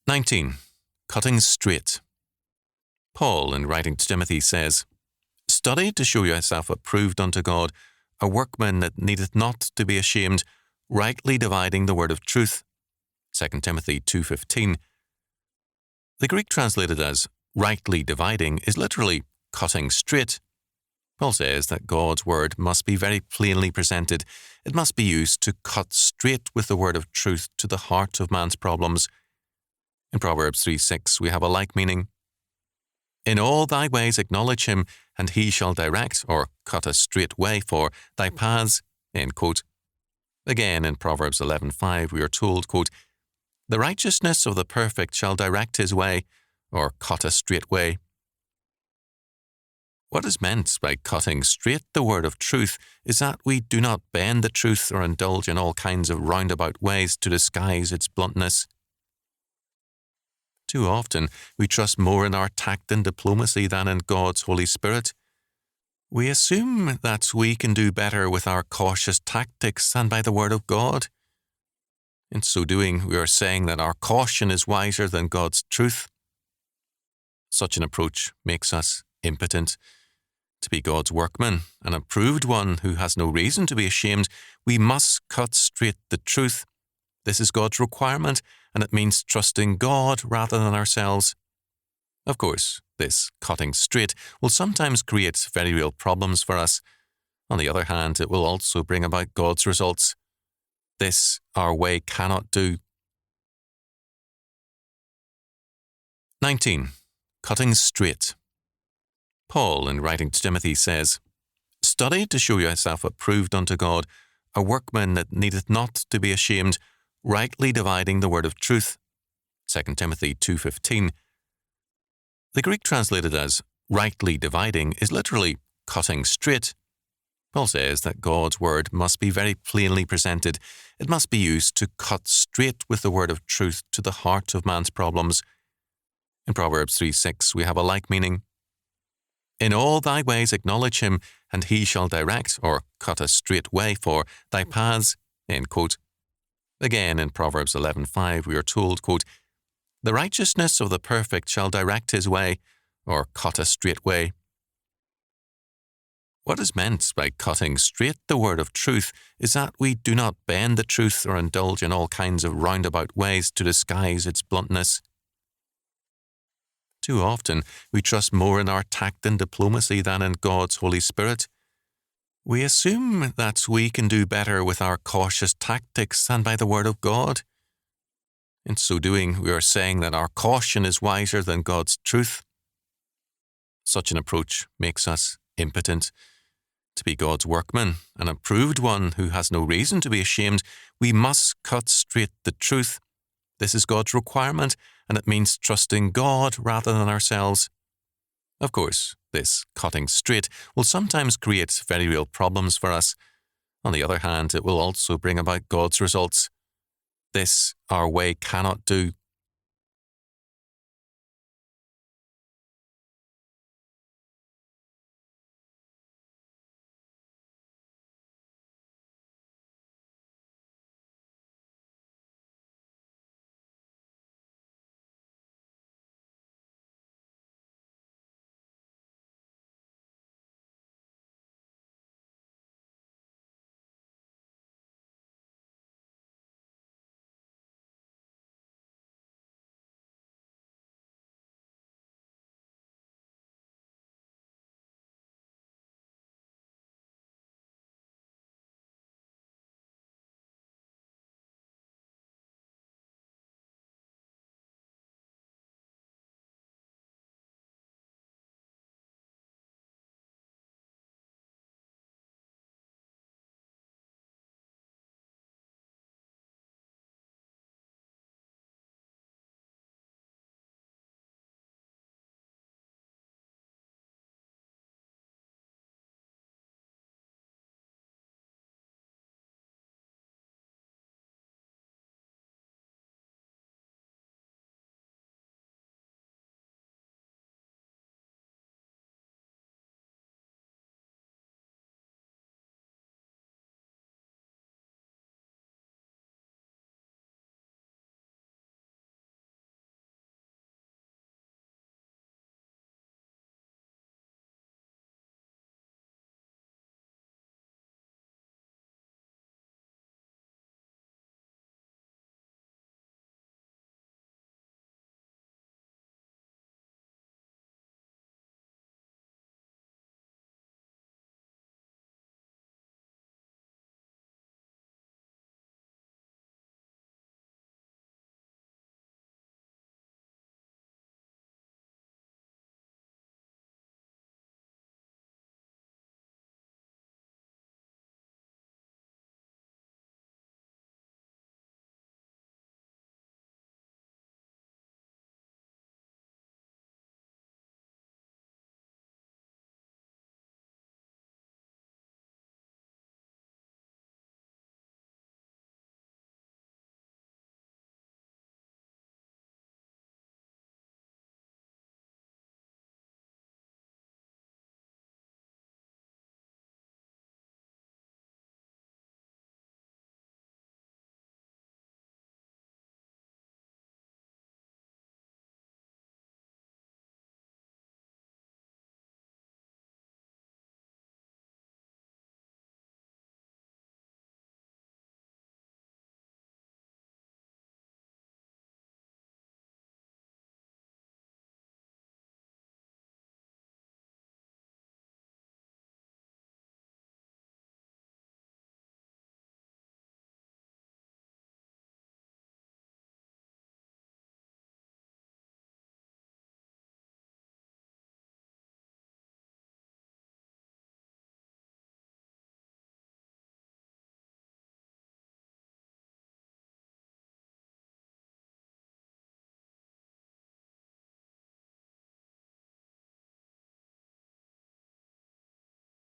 19. Cutting straight. Paul, in writing to Timothy, says, "Study to show yourself approved unto God, a workman that needeth not to be ashamed, rightly dividing the word of truth." 2 Timothy 2:15. The Greek translated as rightly dividing is literally cutting straight. Paul says that God's word must be very plainly presented. It must be used to cut straight with the word of truth to the heart of man's problems. In Proverbs 3:6 we have a like meaning. "In all thy ways acknowledge him, and he shall direct," or cut a straight way for, "thy paths." End quote. Again, in Proverbs 11:5 we are told, quote, "The righteousness of the perfect shall direct his way," or cut a straight way. What is meant by cutting straight the word of truth is that we do not bend the truth or indulge in all kinds of roundabout ways to disguise its bluntness. Too often, we trust more in our tact and diplomacy than in God's Holy Spirit. We assume that we can do better with our cautious tactics than by the Word of God. In so doing, we are saying that our caution is wiser than God's truth. Such an approach makes us impotent. To be God's workman, an approved one who has no reason to be ashamed, we must cut straight the truth. This is God's requirement, and it means trusting God rather than ourselves. Of course, this cutting straight will sometimes create very real problems for us. On the other hand, it will also bring about God's results. This our way cannot do. 19. Cutting straight. Paul, in writing to Timothy, says, "Study to show yourself approved unto God, a workman that needeth not to be ashamed, rightly dividing the word of truth." 2 Timothy 2:15. The Greek translated as rightly dividing is literally cutting straight. Paul says that God's word must be very plainly presented. It must be used to cut straight with the word of truth to the heart of man's problems. In Proverbs 3:6 we have a like meaning. "In all thy ways acknowledge him, and he shall direct," or cut a straight way for, "thy paths." End quote. Again, in Proverbs 11:5 we are told, quote, "The righteousness of the perfect shall direct his way," or cut a straight way. What is meant by cutting straight the word of truth is that we do not bend the truth or indulge in all kinds of roundabout ways to disguise its bluntness. Too often, we trust more in our tact and diplomacy than in God's Holy Spirit. We assume that we can do better with our cautious tactics than by the Word of God. In so doing, we are saying that our caution is wiser than God's truth. Such an approach makes us impotent. To be God's workman, an approved one who has no reason to be ashamed, we must cut straight the truth. This is God's requirement, and it means trusting God rather than ourselves. Of course, this cutting straight will sometimes create very real problems for us. On the other hand, it will also bring about God's results. This our way cannot do.